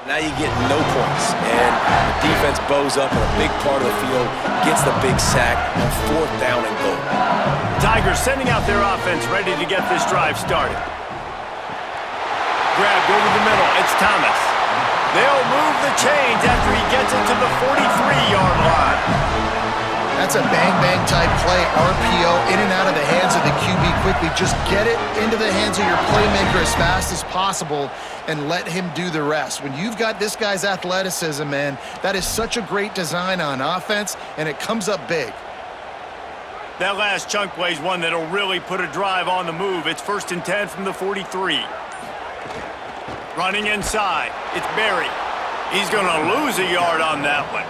Now you get no points, and the defense bows up in a big part of the field, gets the big sack on 4th down and goal. Tigers sending out their offense ready to get this drive started. Grabbed over the middle, it's Thomas. They'll move the chains after he gets it to the 43-yard line. That's a bang-bang type play, RPO, in and out of the hands of the QB quickly. Just get it into the hands of your playmaker as fast as possible and let him do the rest. When you've got this guy's athleticism, man, that is such a great design on offense, and it comes up big. That last chunk play is one that'll really put a drive on the move. It's 1st and 10 from the 43. Running inside, it's Berry. He's going to lose a yard on that one.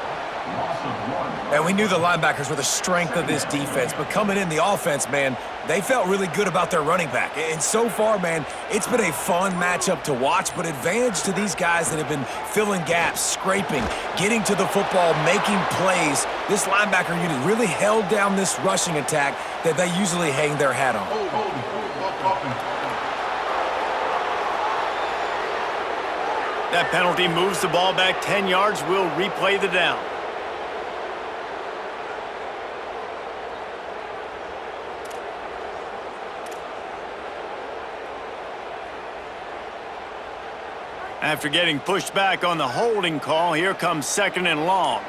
And we knew the linebackers were the strength of this defense, but coming in the offense, man, they felt really good about their running back. And so far, man, it's been a fun matchup to watch, but advantage to these guys that have been filling gaps, scraping, getting to the football, making plays. This linebacker unit really held down this rushing attack that they usually hang their hat on. That penalty moves the ball back 10 yards. We'll replay the down. After getting pushed back on the holding call, here comes 2nd and long.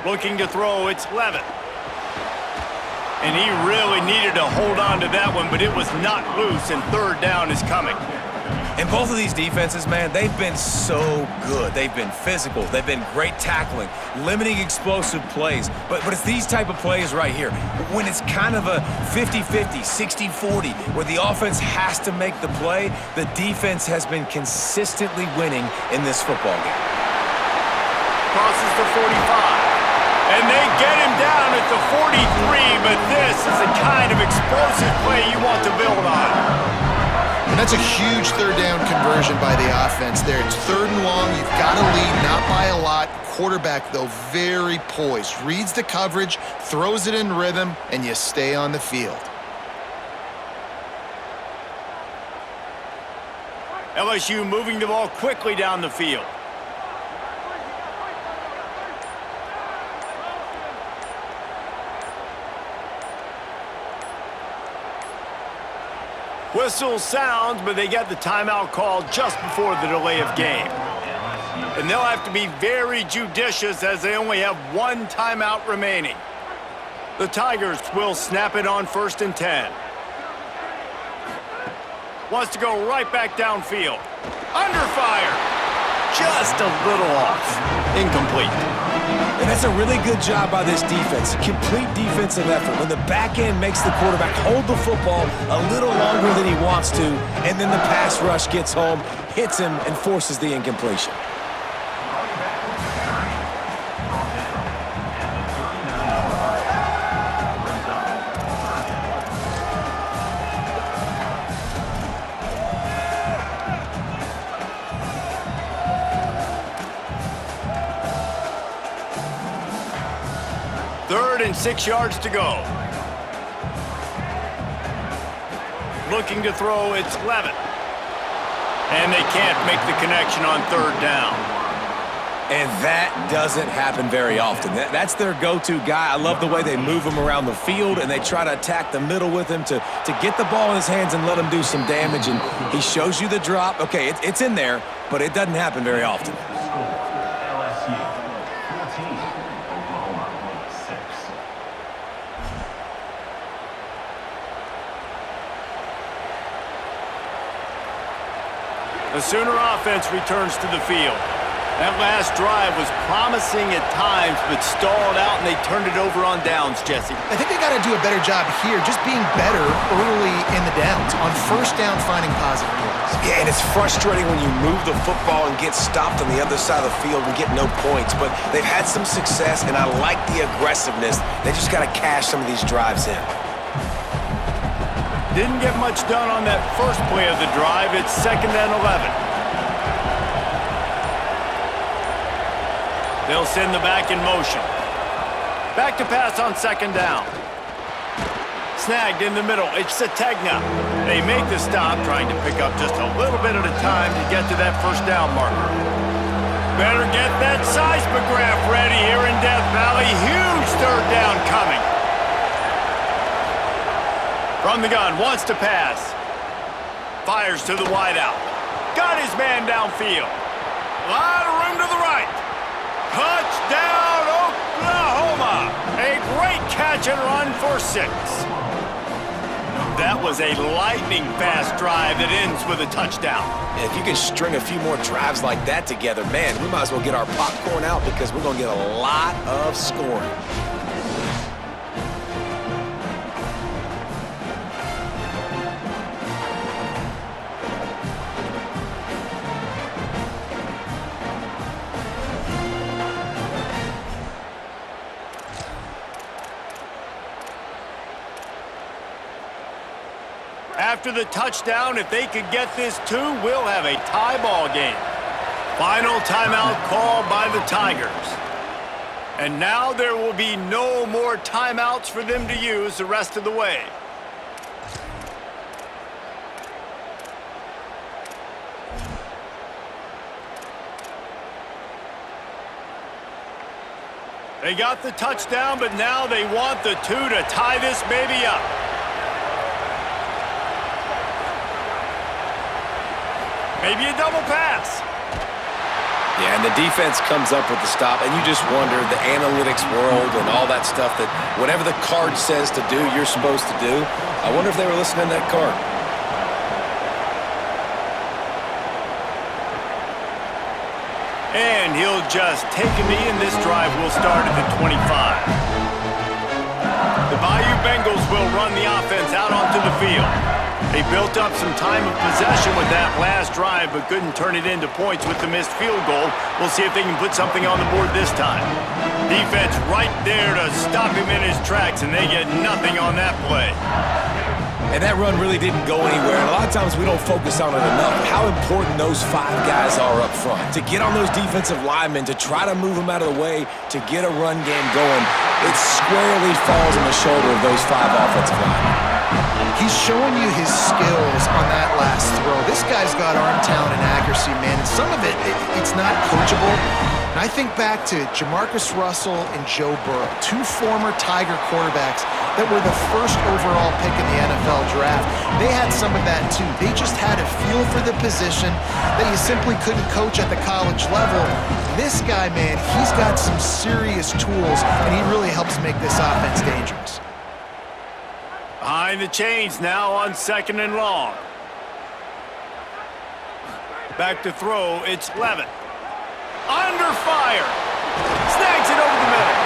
Looking to throw, it's Levitt. And he really needed to hold on to that one, but it was not loose, and 3rd down is coming. And both of these defenses, man, they've been so good. They've been physical. They've been great tackling, limiting explosive plays. But it's these type of plays right here. When it's kind of a 50-50, 60-40, where the offense has to make the play, the defense has been consistently winning in this football game. Crosses the 45. And they get him down at the 43, but this is the kind of explosive play you want to build on. And that's a huge 3rd down conversion by the offense there. It's 3rd and long. You've got to lead, not by a lot. Quarterback, though, very poised. Reads the coverage, throws it in rhythm, and you stay on the field. LSU moving the ball quickly down the field. Whistle sounds, but they get the timeout called just before the delay of game. And they'll have to be very judicious as they only have 1 timeout remaining. The Tigers will snap it on 1st and 10. Wants to go right back downfield. Under fire. Just a little off. Incomplete. And that's a really good job by this defense. Complete defensive effort. When the back end makes the quarterback hold the football a little longer than he wants to, and then the pass rush gets home, hits him, and forces the incompletion. Third and 6 yards to go. Looking to throw, it's Levitt. And they can't make the connection on 3rd down. And that doesn't happen very often. That's their go-to guy. I love the way they move him around the field, and they try to attack the middle with him to get the ball in his hands and let him do some damage. And he shows you the drop. Okay, it's in there, but it doesn't happen very often. The Sooner offense returns to the field. That last drive was promising at times, but stalled out, and they turned it over on downs, Jesse. I think they got to do a better job here, just being better early in the downs. On 1st down, finding positive plays. Yeah, and it's frustrating when you move the football and get stopped on the other side of the field and get no points. But they've had some success, and I like the aggressiveness. They just got to cash some of these drives in. Didn't get much done on that first play of the drive. It's 2nd and 11. They'll send the back in motion. Back to pass on 2nd down. Snagged in the middle. It's Sategna. They make the stop, trying to pick up just a little bit at a time to get to that 1st down marker. Better get that seismograph ready here in Death Valley. Huge third down coming. From the gun, wants to pass. Fires to the wideout. Got his man downfield. A lot of room to the right. Touchdown, Oklahoma. A great catch and run for 6. That was a lightning-fast drive that ends with a touchdown. If you can string a few more drives like that together, man, we might as well get our popcorn out because we're going to get a lot of scoring. After the touchdown, if they could get this 2, we'll have a tie ball game. Final timeout called by the Tigers. And now there will be no more timeouts for them to use the rest of the way. They got the touchdown, but now they want the 2 to tie this baby up. Maybe a double pass. Yeah, and the defense comes up with the stop, and you just wonder, the analytics world and all that stuff, that whatever the card says to do, you're supposed to do. I wonder if they were listening to that card. And he'll just take a knee, and this drive will start at the 25. The Bayou Bengals will run the offense out onto the field. They built up some time of possession with that last drive, but couldn't turn it into points with the missed field goal. We'll see if they can put something on the board this time. Defense right there to stop him in his tracks, and they get nothing on that play. And that run really didn't go anywhere. And a lot of times we don't focus on it enough, how important those 5 guys are up front. To get on those defensive linemen, to try to move them out of the way, to get a run game going, it squarely falls on the shoulder of those 5 offensive linemen. He's showing you his skills on that last throw. This guy's got arm talent and accuracy, man. And some of it's not coachable. And I think back to Jamarcus Russell and Joe Burrow, 2 former Tiger quarterbacks that were the first overall pick in the NFL draft. They had some of that too. They just had a feel for the position that you simply couldn't coach at the college level. This guy, man, he's got some serious tools, and he really helps make this offense dangerous. Behind the chains now on 2nd and long. Back to throw, it's Levitt. Under fire. Snags it over the middle.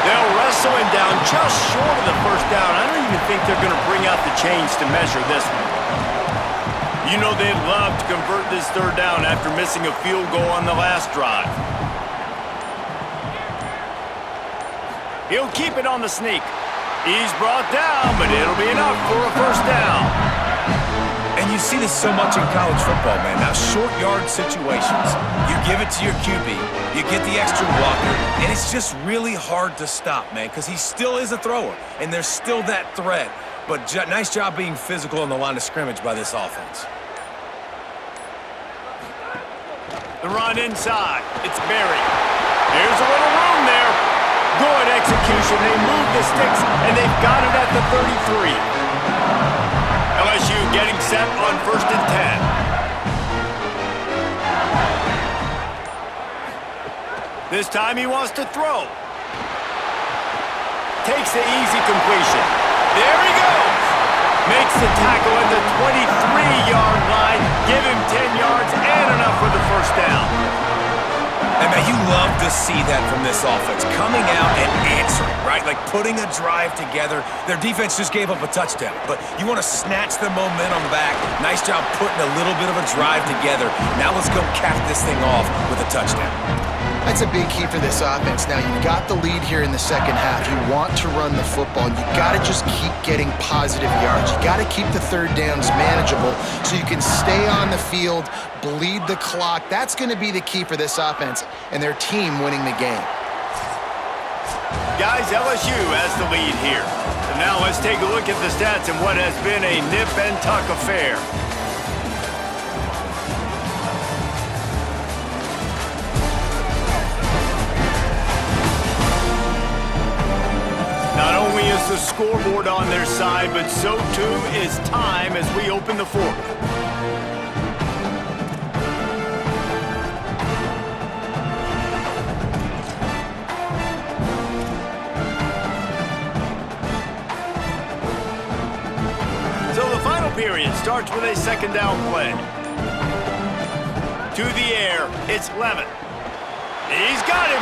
They'll wrestle him down just short of the first down. I don't even think they're going to bring out the chains to measure this one. You know they'd love to convert this 3rd down after missing a field goal on the last drive. He'll keep it on the sneak. He's brought down, but it'll be enough for a first down. And you see this so much in college football, man. Now, short yard situations, you give it to your QB, you get the extra blocker, and it's just really hard to stop, man, because he still is a thrower, and there's still that threat. But nice job being physical on the line of scrimmage by this offense. The run inside. It's Berry. There's a little room there. Good execution. They move the sticks, and they've got it at the 33. LSU getting set on 1st and 10. This time he wants to throw. Takes the easy completion. There he goes. Makes the tackle at the 23-yard line. Give him 10 yards and enough for the first down. And man, you love to see that from this offense, coming out and answering, right? Like putting a drive together. Their defense just gave up a touchdown, but you want to snatch the momentum back. Nice job putting a little bit of a drive together. Now let's go cap this thing off with a touchdown. That's a big key for this offense. Now, you've got the lead here in the second half. You want to run the football. You got to just keep getting positive yards. You got to keep the 3rd downs manageable so you can stay on the field, bleed the clock. That's going to be the key for this offense and their team winning the game. Guys, LSU has the lead here. And now let's take a look at the stats in what has been a nip and tuck affair. has the scoreboard on their side, but so too is time as we open the fourth. So the final period starts with a second down play. To the air, it's Levitt. He's got him.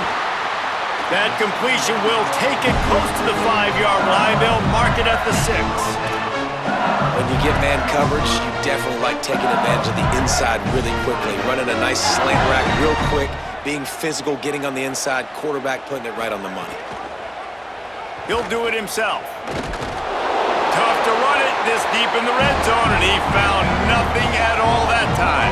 That completion will take it close to the 5-yard line. They'll mark it at the 6. When you get man coverage, you definitely like taking advantage of the inside really quickly, running a nice slant rack real quick, being physical, getting on the inside, quarterback putting it right on the money. He'll do it himself. Tough to run it this deep in the red zone, and he found nothing at all that time.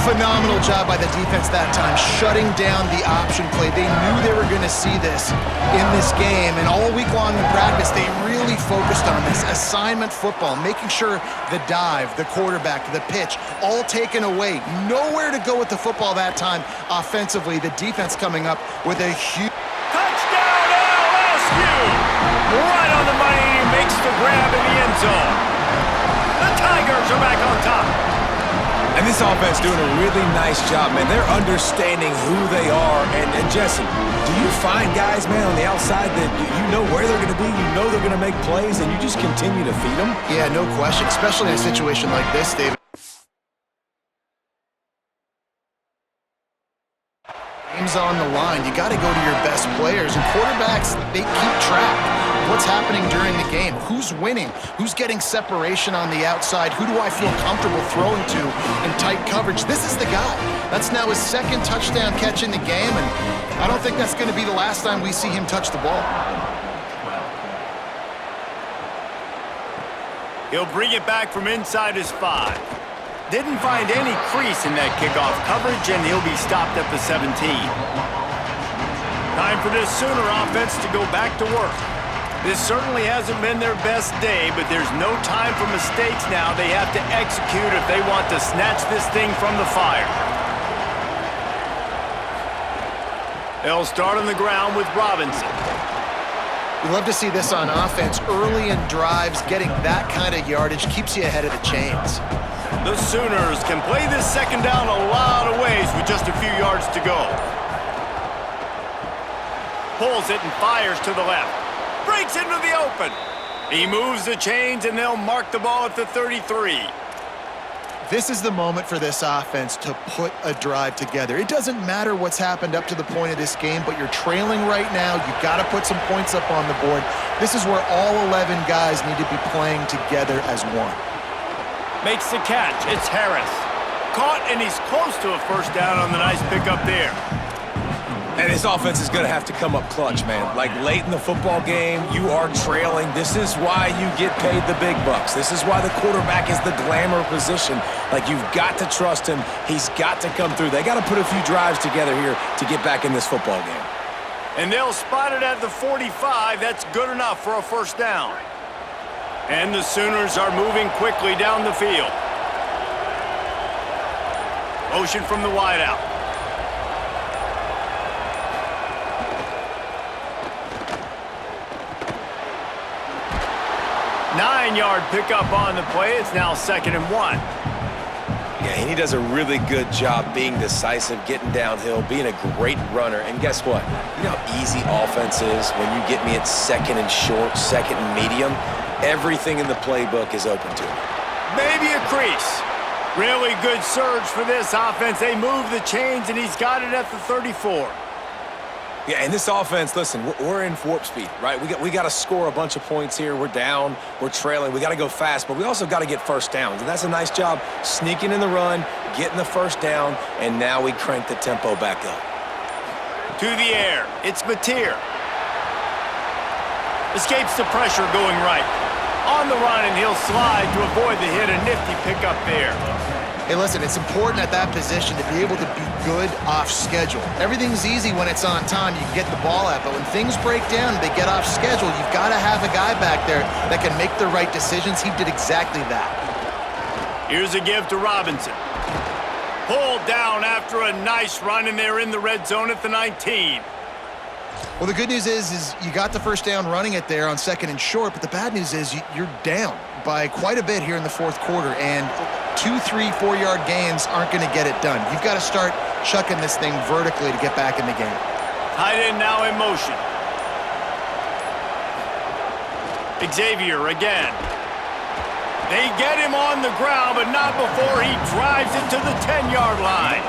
Phenomenal job by the defense that time, shutting down the option play. They knew they were going to see this in this game, and all week long in practice, they really focused on this assignment football, making sure the dive, the quarterback, the pitch, all taken away. Nowhere to go with the football that time offensively. The defense coming up with a huge... Touchdown LSU! Right on the money, and he makes the grab in the end zone. The Tigers are back on top. And this offense doing a really nice job, man. They're understanding who they are. And Jesse, do you find guys, man, on the outside that you know where they're going to be, you know they're going to make plays, and you just continue to feed them? Yeah, no question, especially in a situation like this, David. Game's on the line. You got to go to your best players, and quarterbacks, they keep track of what's happening during the game. Who's winning? Who's getting separation on the outside? Who do I feel comfortable throwing to in tight coverage? This is the guy. That's now his second touchdown catch in the game, and I don't think that's going to be the last time we see him touch the ball. He'll bring it back from inside his 5. Didn't find any crease in that kickoff coverage, and he'll be stopped at the 17. Time for this Sooner offense to go back to work. This certainly hasn't been their best day, but there's no time for mistakes now. They have to execute if they want to snatch this thing from the fire. They'll start on the ground with Robinson. We love to see this on offense. Early in drives, getting that kind of yardage keeps you ahead of the chains. The Sooners can play this second down a lot of ways with just a few yards to go. Pulls it and fires to the left. Breaks into the open. He moves the chains, and they'll mark the ball at the 33. This is the moment for this offense to put a drive together. It doesn't matter what's happened up to the point of this game, but you're trailing right now. You've got to put some points up on the board. This is where all 11 guys need to be playing together as one. Makes the catch. It's Harris. Caught, and he's close to a first down on the nice pickup there. And this offense is going to have to come up clutch, man. Like, late in the football game, you are trailing. This is why you get paid the big bucks. This is why the quarterback is the glamour position. Like, you've got to trust him. He's got to come through. They got to put a few drives together here to get back in this football game. And they'll spot it at the 45. That's good enough for a first down. And the Sooners are moving quickly down the field. Motion from the wideout. Nine-yard pickup on the play. It's now 2nd and 1. Yeah, and he does a really good job being decisive, getting downhill, being a great runner. And guess what? You know how easy offense is when you get me at 2nd and short, 2nd and medium? Everything in the playbook is open to him. Maybe a crease. Really good surge for this offense. They move the chains, and he's got it at the 34. Yeah, and this offense, listen, we're in warp speed, right? We got to score a bunch of points here. We're down, we're trailing. We got to go fast, but we also got to get first downs. And that's a nice job sneaking in the run, getting the first down, and now we crank the tempo back up. To the air, it's Mateer. Escapes the pressure going right. On the run, and he'll slide to avoid the hit. A nifty pickup there. Hey, listen, it's important at that position to be able to be good off schedule. Everything's easy when it's on time. You can get the ball out, but when things break down and they get off schedule, you've got to have a guy back there that can make the right decisions. He did exactly that. Here's a give to Robinson. Pulled down after a nice run, and they're in the red zone at the 19. Well, the good news is you got the first down running it there on 2nd and short, but the bad news is you're down by quite a bit here in the 4th quarter, and 2, 3, 4-yard gains aren't going to get it done. You've got to start chucking this thing vertically to get back in the game. Tight end now in motion. Xavier again. They get him on the ground, but not before he drives it to the 10-yard line.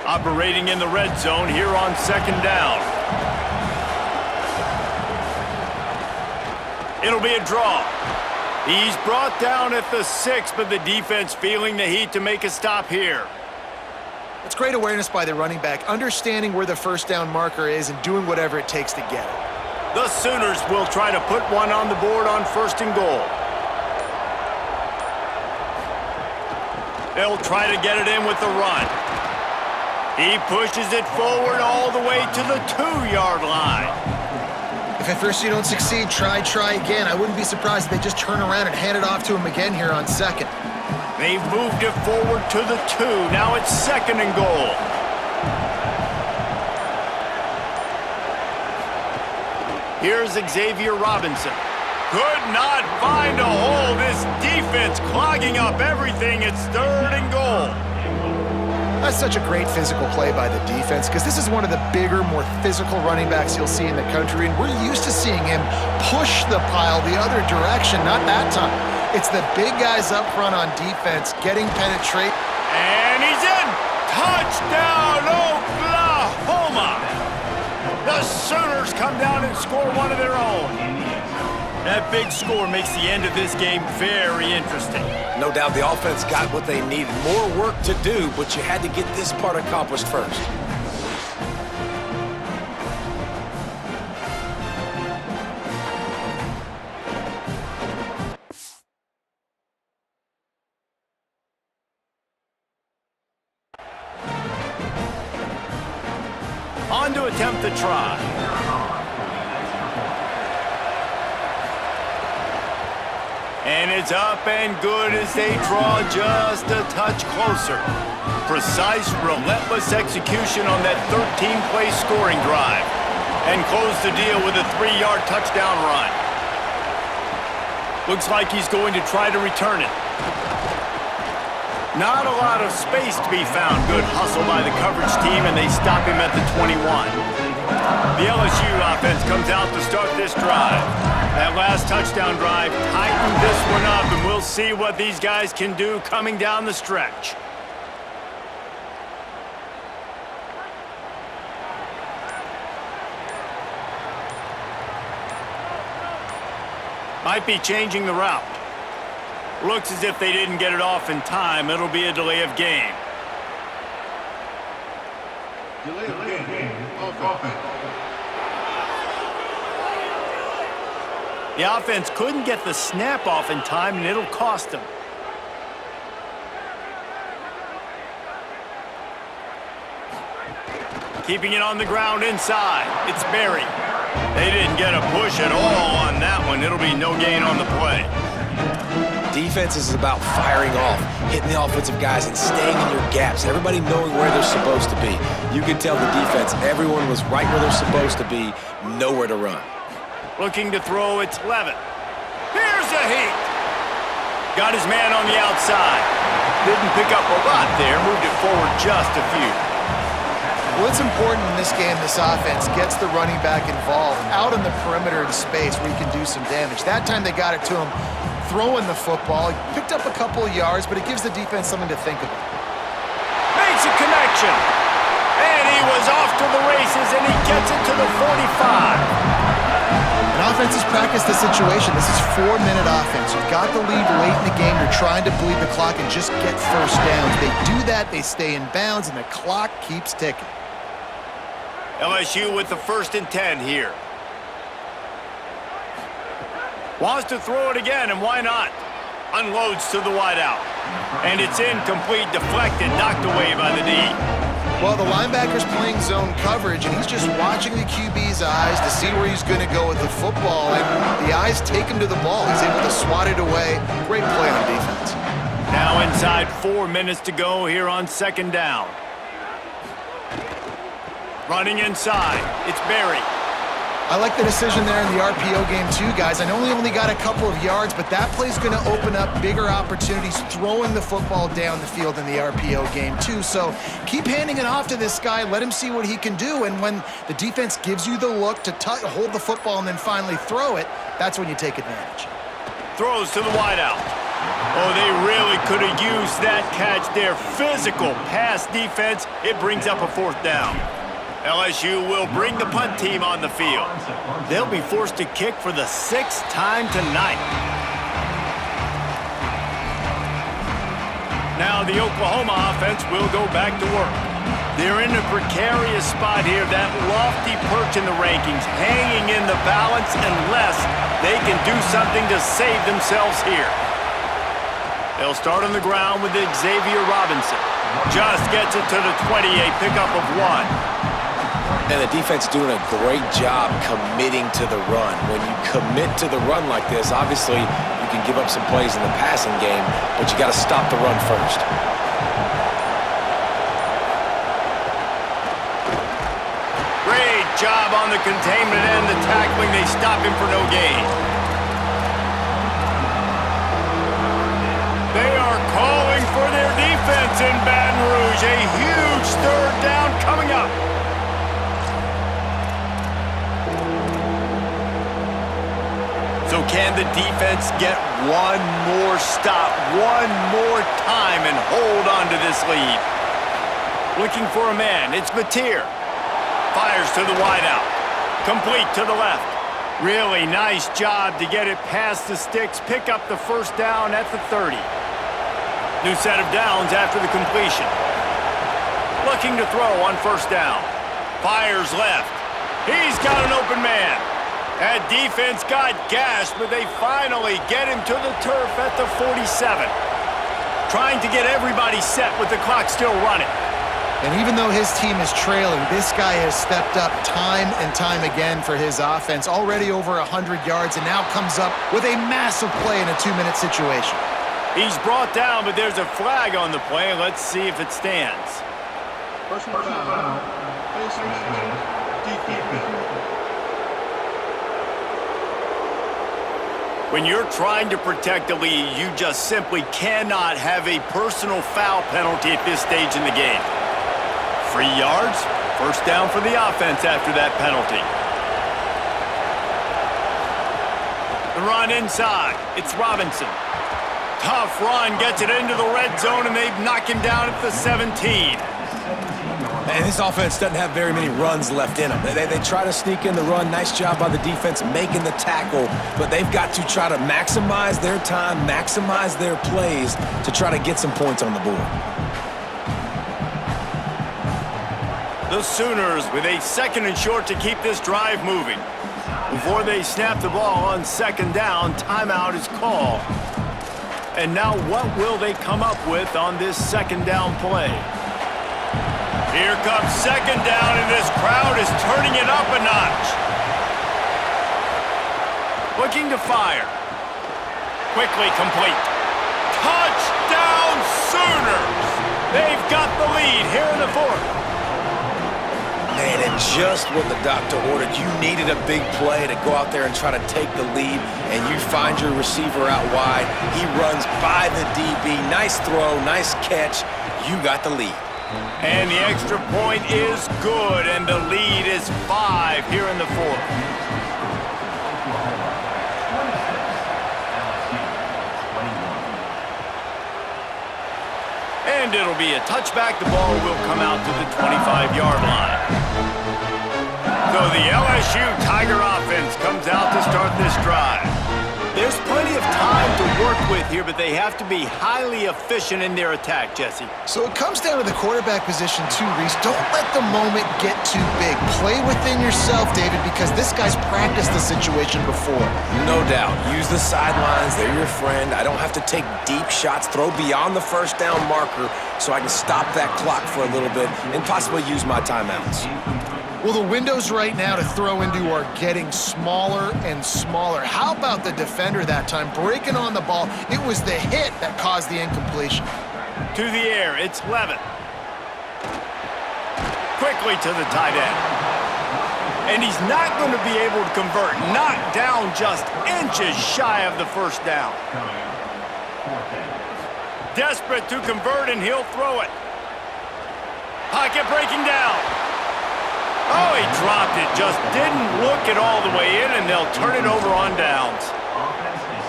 Operating in the red zone here on 2nd down. It'll be a draw. He's brought down at the 6, but the defense feeling the heat to make a stop here. It's great awareness by the running back, understanding where the first down marker is and doing whatever it takes to get it. The Sooners will try to put one on the board on 1st and goal. They'll try to get it in with the run. He pushes it forward all the way to the 2-yard line. If at first you don't succeed, try again. I wouldn't be surprised if they just turn around and hand it off to him again here on 2nd. They've moved it forward to the 2. Now it's 2nd and goal. Here's Xavier Robinson. Could not find a hole. This defense clogging up everything. It's 3rd and goal. That's such a great physical play by the defense because this is one of the bigger, more physical running backs you'll see in the country, and we're used to seeing him push the pile the other direction, not that time. It's the big guys up front on defense getting penetration. And he's in! Touchdown, Oklahoma! The Sooners come down and score one of their own. That big score makes the end of this game very interesting. No doubt the offense got what they needed. More work to do, but you had to get this part accomplished first. On to attempt the try. And it's up and good as they draw just a touch closer. Precise, relentless execution on that 13-play scoring drive. And close the deal with a 3-yard touchdown run. Looks like he's going to try to return it. Not a lot of space to be found. Good hustle by the coverage team, and they stop him at the 21. The LSU offense comes out to start this drive. That last touchdown drive tightened this one up, and we'll see what these guys can do coming down the stretch. Might be changing the route. Looks as if they didn't get it off in time. It'll be a delay of game. Delay of game. Offense. The offense couldn't get the snap off in time, and it'll cost them. Keeping it on the ground inside. It's Berry. They didn't get a push at all on that one. It'll be no gain on the play. Defense is about firing off, hitting the offensive guys and staying in your gaps. Everybody knowing where they're supposed to be. You can tell the defense, everyone was right where they're supposed to be, nowhere to run. Looking to throw, it's Levitt. Here's a heat. Got his man on the outside. Didn't pick up a lot there, moved it forward just a few. Well, it's important in this game this offense gets the running back involved out on the perimeter in space where he can do some damage. That time they got it to him throwing the football. He picked up a couple of yards, but it gives the defense something to think about. Makes a connection. And he was off to the races, and he gets it to the 45. And offenses practice the situation. This is 4-minute offense. You've got the lead late in the game. You're trying to bleed the clock and just get first downs. They do that, they stay in bounds, and the clock keeps ticking. LSU with the 1st and 10 here. Wants to throw it again, and why not? Unloads to the wideout. And it's incomplete, deflected, knocked away by the D. Well, the linebacker's playing zone coverage, and he's just watching the QB's eyes to see where he's going to go with the football, and the eyes take him to the ball. He's able to swat it away. Great play on defense. inside 4 minutes to go here on second down. Running inside, it's Berry. I like the decision there in the RPO game too, guys. I know he only got a couple of yards, but that play's going to open up bigger opportunities throwing the football down the field in the RPO game too. So keep handing it off to this guy. Let him see what he can do. And when the defense gives you the look to hold the football and then finally throw it, that's when you take advantage. Throws to the wideout. Oh, they really could have used that catch there. Physical pass defense. It brings up a fourth down. LSU will bring the punt team on the field. They'll be forced to kick for the 6th time tonight. Now the Oklahoma offense will go back to work. They're in a precarious spot here, that lofty perch in the rankings, hanging in the balance unless they can do something to save themselves here. They'll start on the ground with Xavier Robinson. Just gets it to the 28, pickup of 1. And the defense doing a great job committing to the run. When you commit to the run like this, obviously you can give up some plays in the passing game, but you got to stop the run first. Great job on the containment and the tackling. They stop him for no gain. They are calling for their defense in Baton Rouge. A huge third down coming up. So can the defense get one more stop, one more time, and hold on to this lead? Looking for a man, it's Mateer. Fires to the wideout. Complete to the left. Really nice job to get it past the sticks, pick up the first down at the 30. New set of downs after the completion. Looking to throw on first down. Fires left. He's got an open man. That defense got gashed, but they finally get him to the turf at the 47. Trying to get everybody set with the clock still running. And even though his team is trailing, this guy has stepped up time and time again for his offense. Already over 100 yards and now comes up with a massive play in a 2-minute situation. He's brought down, but there's a flag on the play. Let's see if it stands. Personal foul. Face mask. Defense. When you're trying to protect a lead, you just simply cannot have a personal foul penalty at this stage in the game. 3 yards, first down for the offense after that penalty. The run inside, it's Robinson. Tough run, gets it into the red zone, and they knock him down at the 17. And this offense doesn't have very many runs left in them. They try to sneak in the run. Nice job by the defense making the tackle, but they've got to try to maximize their time, maximize their plays to try to get some points on the board. The Sooners with a 2nd and short to keep this drive moving. Before they snap the ball on second down, timeout is called. And now what will they come up with on this second down play? Here comes second down, and this crowd is turning it up a notch. Looking to fire. Quickly complete. Touchdown Sooners! They've got the lead here in the 4th. Man, and just what the doctor ordered. You needed a big play to go out there and try to take the lead, and you find your receiver out wide. He runs by the DB. Nice throw, nice catch. You got the lead. And the extra point is good, and the lead is 5 here in the 4th. And it'll be a touchback. The ball will come out to the 25-yard line. So the LSU Tiger offense comes out to start this drive. There's plenty of time to work with here, but they have to be highly efficient in their attack, Jesse. So it comes down to the quarterback position too, Reese. Don't let the moment get too big. Play within yourself, David, because this guy's practiced the situation before. No doubt. Use the sidelines. They're your friend. I don't have to take deep shots, throw beyond the first down marker so I can stop that clock for a little bit and possibly use my timeouts. Well, the windows right now to throw into are getting smaller and smaller. How about the defender that time breaking on the ball? It was the hit that caused the incompletion. To the air, it's Levitt. Quickly to the tight end. And he's not going to be able to convert. Knocked down just inches shy of the first down. Desperate to convert, and he'll throw it. Pocket breaking down. Oh, he dropped it. Just didn't look it all the way in, and they'll turn it over on downs.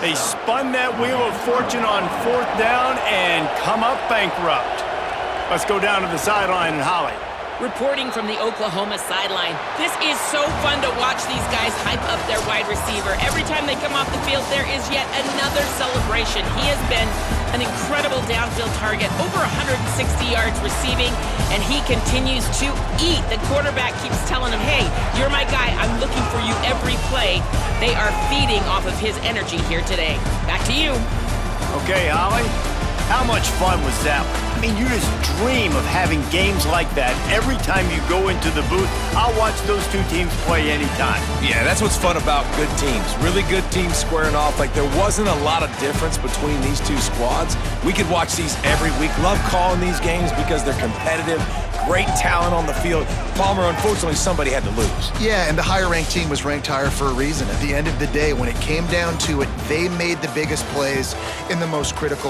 They spun that wheel of fortune on fourth down and come up bankrupt. Let's go down to the sideline and Holly. Reporting from the Oklahoma sideline. This is so fun to watch these guys hype up their wide receiver. Every time they come off the field, there is yet another celebration. He has been an incredible downfield target, over 160 yards receiving, and he continues to eat. The quarterback keeps telling him, hey, you're my guy. I'm looking for you every play. They are feeding off of his energy here today. Back to you. Okay, Holly, how much fun was that? I mean, you just dream of having games like that every time you go into the booth. I'll watch those two teams play anytime. Yeah, that's what's fun about good teams. Really good teams squaring off. Like, there wasn't a lot of difference between these two squads. We could watch these every week. Love calling these games because they're competitive. Great talent on the field. Palmer, unfortunately, somebody had to lose. Yeah, and the higher-ranked team was ranked higher for a reason. At the end of the day, when it came down to it, they made the biggest plays in the most critical